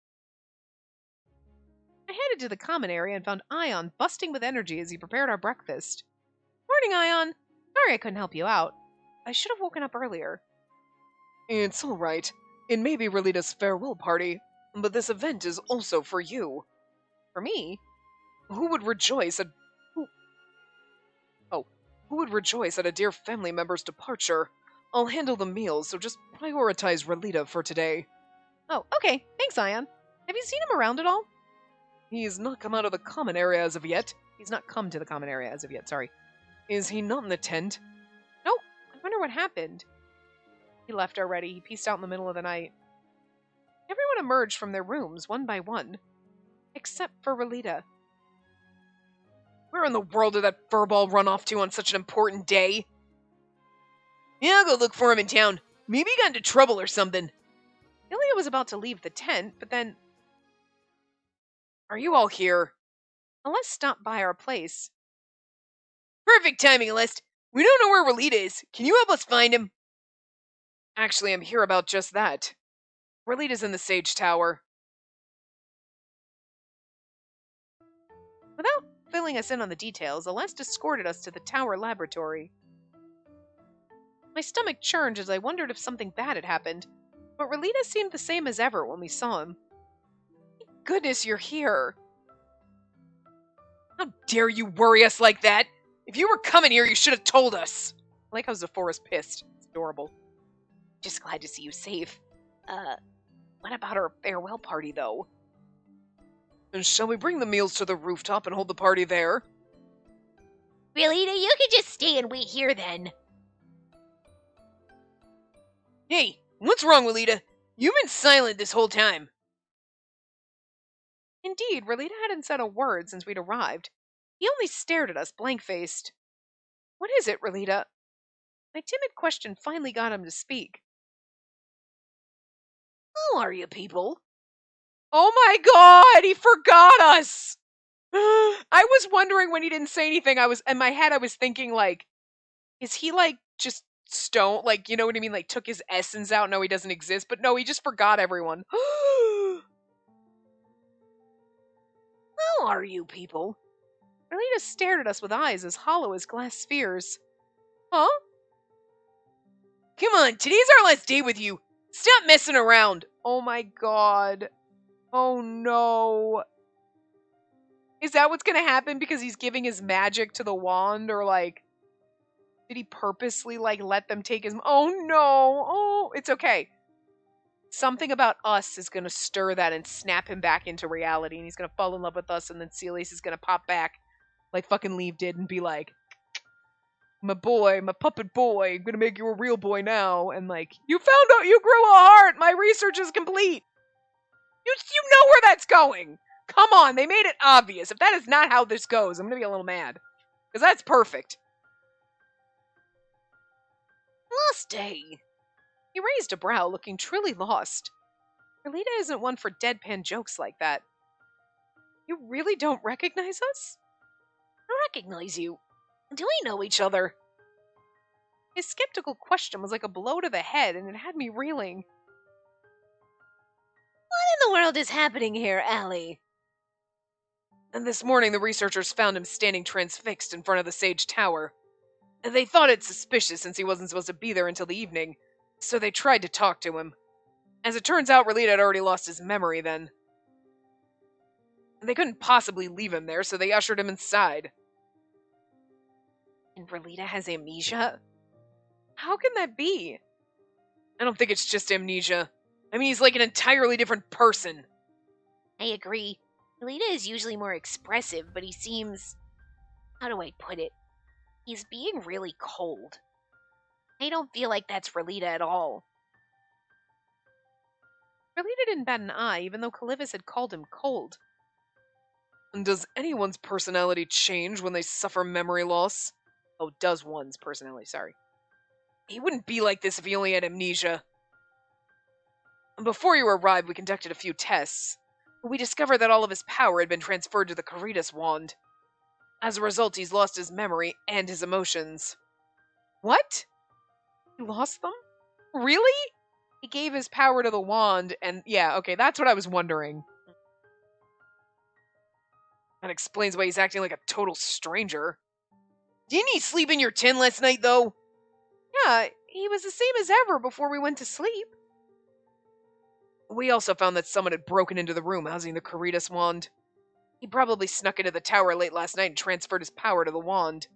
I headed to the common area and found Ion busting with energy as he prepared our breakfast. Morning, Ion. Sorry I couldn't help you out. I should have woken up earlier. It's all right. It may be Relita's farewell party, but this event is also for you. For me? Who would rejoice at who would rejoice at a dear family member's departure? I'll handle the meals, so just prioritize Relita for today. Oh, okay. Thanks, Ion. Have you seen him around at all? He's not come out of the common area as of yet. He's not come to the common area as of yet, sorry. Is he not in the tent? Nope. I wonder what happened. He left already. He peaced out in the middle of the night. Everyone emerged from their rooms one by one, except for Relita. Where in the world did that furball run off to on such an important day? Yeah, I'll go look for him in town. Maybe he got into trouble or something. Ilya was about to leave the tent, but then Are you all here? Celeste stopped by our place. Perfect timing, Celeste. We don't know where Relita is. Can you help us find him? Actually, I'm here about just that. Relita's in the Sage Tower. Without filling us in on the details, Celeste escorted us to the tower laboratory. My stomach churned as I wondered if something bad had happened, but Relita seemed the same as ever when we saw him. Thank goodness you're here. How dare you worry us like that? If you were coming here, you should have told us. I like how Zephora's pissed. It's adorable. Just glad to see you safe. What about our farewell party, though? And shall we bring the meals to the rooftop and hold the party there? Relita, you can just stay and wait here then. Hey, what's wrong, Relita? You've been silent this whole time. Indeed, Relita hadn't said a word since we'd arrived. He only stared at us, blank-faced. What is it, Relita? My timid question finally got him to speak. How are you people? Oh my god, he forgot us! I was wondering when he didn't say anything, in my head I was thinking, like, is he, like, just stone, like, you know what I mean, like, took his essence out, no, he doesn't exist, but no, he just forgot everyone. How are you people? Relita stared at us with eyes as hollow as glass spheres. Huh? Come on, today's our last day with you. Stop messing around. Oh my god. Oh no. Is that what's gonna happen because he's giving his magic to the wand, or like, did he purposely like let them take his? Oh no. Oh, it's okay. Something about us is gonna stir that and snap him back into reality, and he's gonna fall in love with us, and then Celius is gonna pop back like fucking Leave did and be like, my boy, my puppet boy, I'm gonna make you a real boy now, and like, you found out you grew a heart, my research is complete. You know where that's going. Come on, they made it obvious. If that is not how this goes, I'm gonna be a little mad. Because that's perfect. Last day. He raised a brow, looking truly lost. Relita isn't one for deadpan jokes like that. You really don't recognize us? I recognize you. Do we know each other? His skeptical question was like a blow to the head, and it had me reeling. What in the world is happening here, Allie? And this morning the researchers found him standing transfixed in front of the Sage Tower. They thought it suspicious since he wasn't supposed to be there until the evening, so they tried to talk to him. As it turns out, Relita had already lost his memory then. They couldn't possibly leave him there, so they ushered him inside. And Relita has amnesia? How can that be? I don't think it's just amnesia. I mean, he's like an entirely different person. I agree. Relita is usually more expressive, but he seems... How do I put it? He's being really cold. I don't feel like that's Relita at all. Relita didn't bat an eye, even though Calivis had called him cold. And does anyone's personality change when they suffer memory loss? Oh, does one's personality, sorry. He wouldn't be like this if he only had amnesia. Before you arrived, we conducted a few tests. We discovered that all of his power had been transferred to the Caritas wand. As a result, he's lost his memory and his emotions. What? He lost them? Really? He gave his power to the wand, and yeah, okay, that's what I was wondering. That explains why he's acting like a total stranger. Didn't he sleep in your tent last night, though? Yeah, he was the same as ever before we went to sleep. We also found that someone had broken into the room housing the Caritas wand. He probably snuck into the tower late last night and transferred his power to the wand.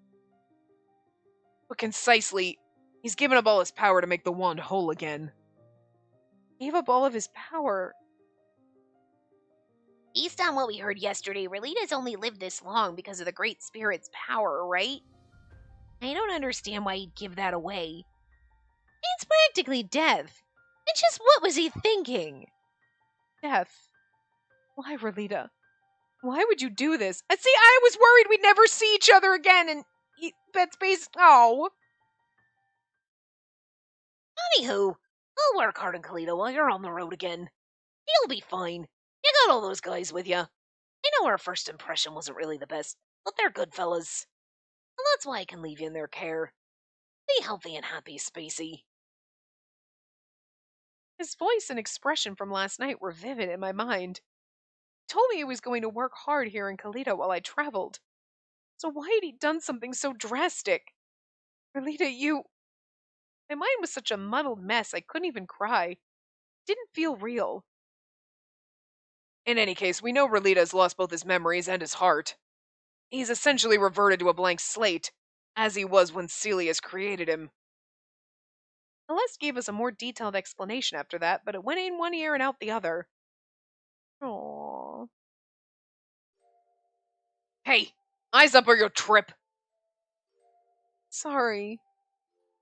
But concisely, he's given up all his power to make the wand whole again. Gave up all of his power. Based on what we heard yesterday, Relita's only lived this long because of the Great Spirit's power, right? I don't understand why he'd give that away. It's practically death. And just what was he thinking? Death. Why, Relita? Why would you do this? See, I was worried we'd never see each other again, and that's based. Oh. Anywho, I'll work hard on Kalito while you're on the road again. You'll be fine. You got all those guys with you. I know our first impression wasn't really the best, but they're good fellas. And that's why I can leave you in their care. Be healthy and happy, Spacey. His voice and expression from last night were vivid in my mind. He told me he was going to work hard here in Kalita while I traveled. So why had he done something so drastic? Relita, my mind was such a muddled mess I couldn't even cry. It didn't feel real. In any case, we know Relita has lost both his memories and his heart. He's essentially reverted to a blank slate, as he was when Celius created him. Celeste gave us a more detailed explanation after that, but it went in one ear and out the other. Aww. Hey, eyes up or you'll trip. Sorry.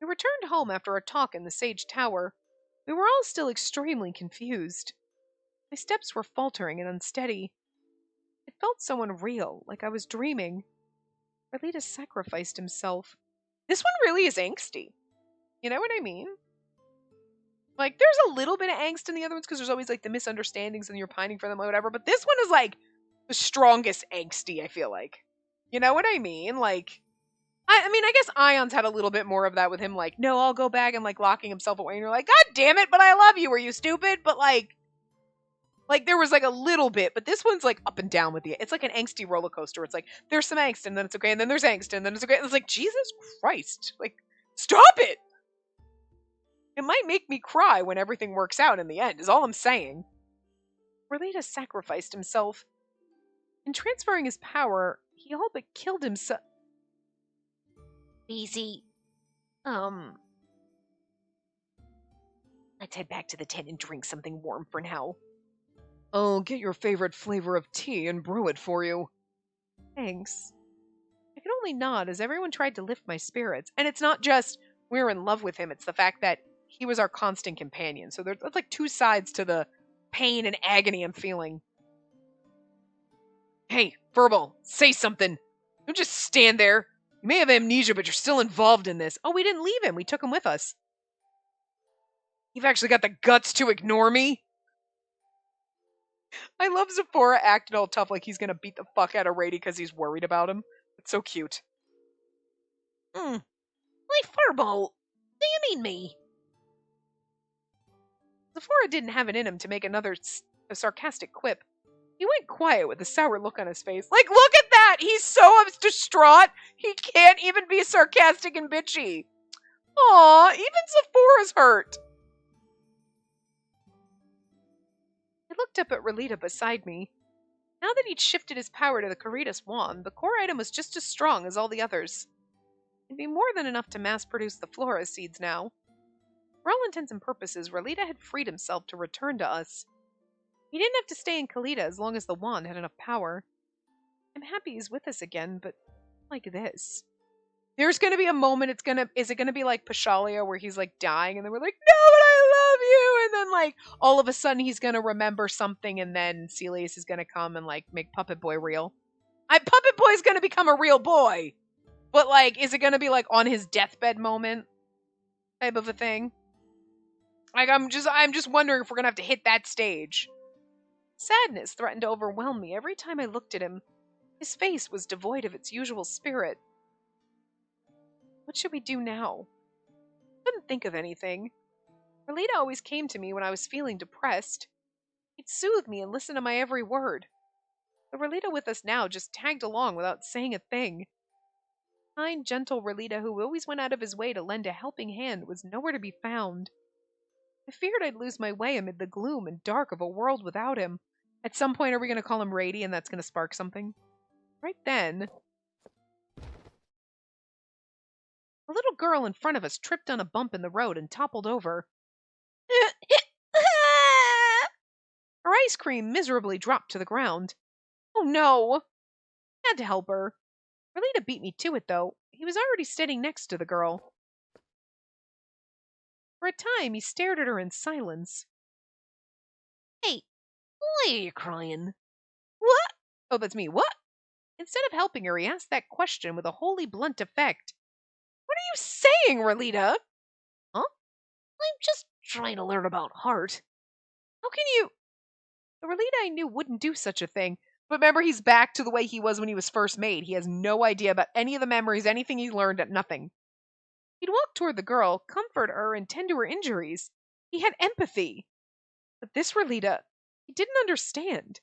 We returned home after our talk in the Sage Tower. We were all still extremely confused. My steps were faltering and unsteady. It felt so unreal, like I was dreaming. Relita sacrificed himself. This one really is angsty. You know what I mean? Like, there's a little bit of angst in the other ones because there's always, like, the misunderstandings and you're pining for them or whatever, but this one is, like, the strongest angsty, I feel like. You know what I mean? Like, I mean, I guess Ion's had a little bit more of that with him, like, no, I'll go back and, like, locking himself away, and you're like, God damn it, but I love you, are you stupid? But, like, there was, like, a little bit, but this one's, like, up and down with you. It's like an angsty roller coaster. It's like, there's some angst, and then it's okay, and then there's angst, and then it's okay. And it's like, Jesus Christ. Like, stop it! It might make me cry when everything works out in the end, is all I'm saying. Relita sacrificed himself. In transferring his power, he all but killed himself. Easy. Let's head back to the tent and drink something warm for now. I'll get your favorite flavor of tea and brew it for you. Thanks. I could only nod as everyone tried to lift my spirits. And it's not just we're in love with him, it's the fact that he was our constant companion. So there's like two sides to the pain and agony I'm feeling. Hey, Verbal, say something. Don't just stand there. You may have amnesia, but you're still involved in this. Oh, we didn't leave him. We took him with us. You've actually got the guts to ignore me? I love Zephora acting all tough like he's gonna beat the fuck out of Rady because he's worried about him. It's so cute. Why, Furball? Do you mean me? Zephora didn't have it in him to make another sarcastic quip. He went quiet with a sour look on his face. Like, look at that! He's so distraught, he can't even be sarcastic and bitchy. Aw, even Zephora's hurt. I looked up at Relita beside me. Now that he'd shifted his power to the Caritas wand, the core item was just as strong as all the others. It'd be more than enough to mass-produce the Flora seeds now. For all intents and purposes, Relita had freed himself to return to us. He didn't have to stay in Kalita as long as the wand had enough power. I'm happy he's with us again, but like this. There's gonna be a moment, is it gonna be like Pashalia where he's like dying and then we're like, no, but I love you! And then like, all of a sudden he's gonna remember something and then Celius is gonna come and like make Puppet Boy real. Puppet Boy's gonna become a real boy! But like, is it gonna be like on his deathbed moment? Type of a thing? Like, I'm just wondering if we're gonna have to hit that stage. Sadness threatened to overwhelm me every time I looked at him. His face was devoid of its usual spirit. What should we do now? I couldn't think of anything. Relita always came to me when I was feeling depressed. He'd soothe me and listen to my every word. The Relita with us now just tagged along without saying a thing. Kind, gentle Relita who always went out of his way to lend a helping hand was nowhere to be found. I feared I'd lose my way amid the gloom and dark of a world without him. At some point, are we going to call him Rady and that's going to spark something? Right then, a little girl in front of us tripped on a bump in the road and toppled over. Her ice cream miserably dropped to the ground. Oh no! I had to help her. Relita beat me to it, though. He was already standing next to the girl. For a time, he stared at her in silence. Hey, why are you crying? What? Oh, that's me. What? Instead of helping her, he asked that question with a wholly blunt effect. What are you saying, Relita? I'm just trying to learn about heart. How can you... The Relita I knew wouldn't do such a thing. But remember, he's back to the way he was when he was first made. He has no idea about any of the memories, anything he learned, nothing. He'd walk toward the girl, comfort her, and tend to her injuries. He had empathy. But this Relita, he didn't understand.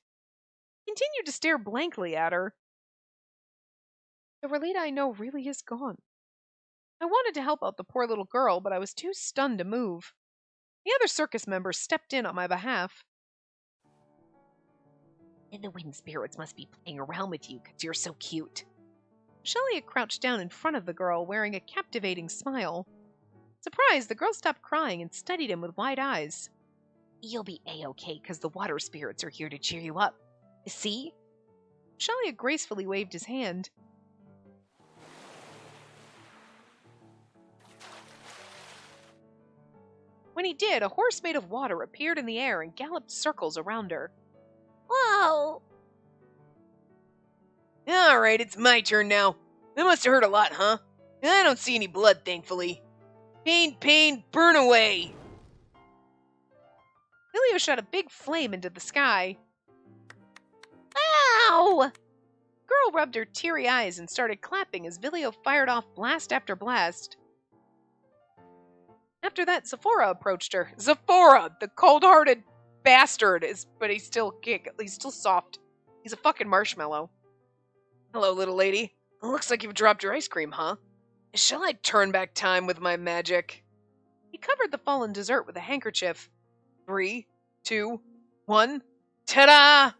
He continued to stare blankly at her. The Relita I know really is gone. I wanted to help out the poor little girl, but I was too stunned to move. The other circus members stepped in on my behalf. And the wind spirits must be playing around with you because you're so cute. Shelley had crouched down in front of the girl, wearing a captivating smile. Surprised, the girl stopped crying and studied him with wide eyes. You'll be A-okay because the water spirits are here to cheer you up. See? Shelley had gracefully waved his hand. When he did, a horse made of water appeared in the air and galloped circles around her. Whoa! Alright, it's my turn now. That must have hurt a lot, huh? I don't see any blood, thankfully. Pain, pain, burn away! Vilio shot a big flame into the sky. Ow! Girl rubbed her teary eyes and started clapping as Vilio fired off blast after blast. After that, Zephora approached her. Zephora, the cold-hearted bastard, but he's still soft. He's a fucking marshmallow. Hello, little lady. Looks like you've dropped your ice cream, huh? Shall I turn back time with my magic? He covered the fallen dessert with a handkerchief. 3, 2, 1, ta-da!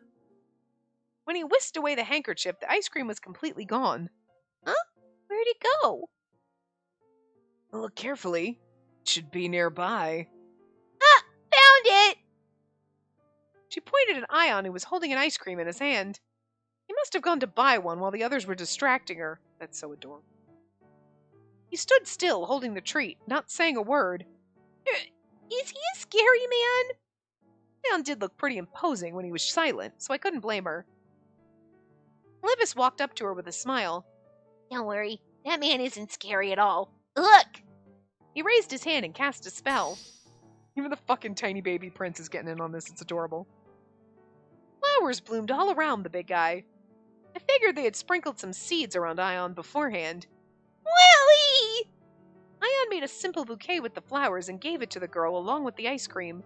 When he whisked away the handkerchief, the ice cream was completely gone. Huh? Where'd it go? Look carefully. It should be nearby. Ah! Found it! She pointed at Ion, who was holding an ice cream in his hand. He must have gone to buy one while the others were distracting her. That's so adorable. He stood still, holding the treat, not saying a word. Is he a scary man? Ion did look pretty imposing when he was silent, so I couldn't blame her. Levis walked up to her with a smile. Don't worry, that man isn't scary at all. Look! He raised his hand and cast a spell. Even the fucking tiny baby prince is getting in on this. It's adorable. Flowers bloomed all around the big guy. I figured they had sprinkled some seeds around Ion beforehand. Willie! Ion made a simple bouquet with the flowers and gave it to the girl along with the ice cream.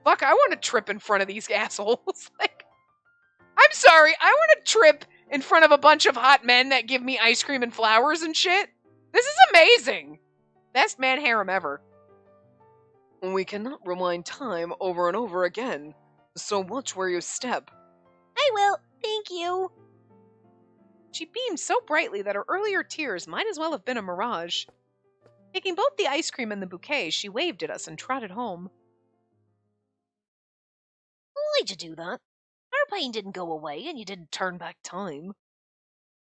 Fuck, I want to trip in front of these assholes. I'm sorry, I want to trip in front of a bunch of hot men that give me ice cream and flowers and shit. This is amazing. Best man harem ever. We cannot rewind time over and over again, so watch where you step. I will, thank you. She beamed so brightly that her earlier tears might as well have been a mirage. Taking both the ice cream and the bouquet, she waved at us and trotted home. Why'd you do that? Our pain didn't go away and you didn't turn back time.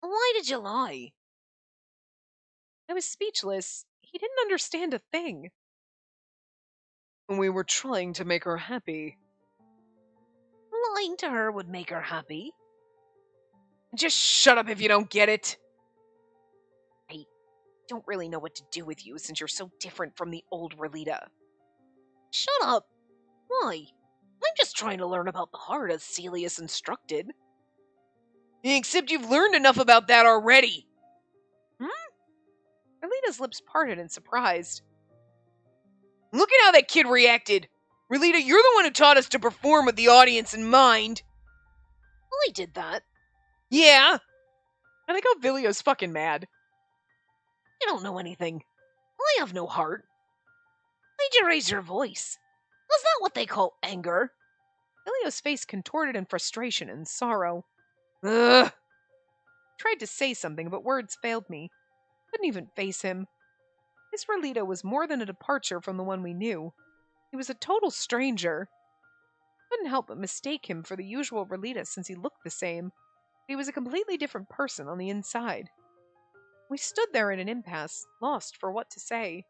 Why did you lie? I was speechless. He didn't understand a thing. We were trying to make her happy. Lying to her would make her happy. Just shut up if you don't get it. I don't really know what to do with you since you're so different from the old Relita. Shut up. Why? I'm just trying to learn about the heart as Celius instructed. Except you've learned enough about that already. Relita's lips parted in surprise. Look at how that kid reacted. Relita, you're the one who taught us to perform with the audience in mind. Well, I did that. Yeah. I like how Vilio's fucking mad. You don't know anything. I have no heart. Why'd you raise your voice? Was that what they call anger? Vilio's face contorted in frustration and sorrow. Ugh. Tried to say something, but words failed me. Couldn't even face him. This Relita was more than a departure from the one we knew. He was a total stranger. Couldn't help but mistake him for the usual Relita since he looked the same. But he was a completely different person on the inside. We stood there in an impasse, lost for what to say.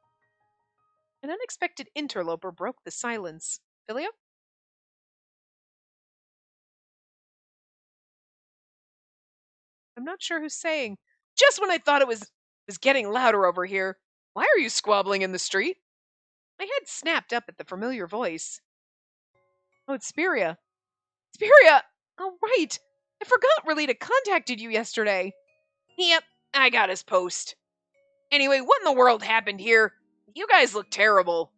An unexpected interloper broke the silence. Vilio? I'm not sure who's saying. Just when I thought it was getting louder over here. Why are you squabbling in the street? My head snapped up at the familiar voice. Oh, it's Spiria. Spiria! Oh, right. I forgot Relita contacted you yesterday. Yep, I got his post. Anyway, what in the world happened here? You guys look terrible.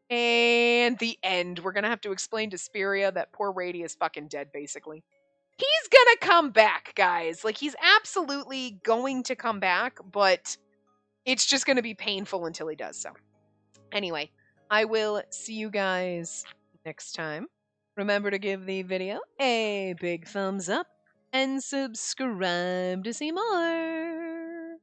And the end. We're gonna have to explain to Spiria that poor Rady is fucking dead, basically. He's gonna come back, guys. Like, he's absolutely going to come back, but it's just gonna be painful until he does so. Anyway, I will see you guys next time. Remember to give the video a big thumbs up and subscribe to see more.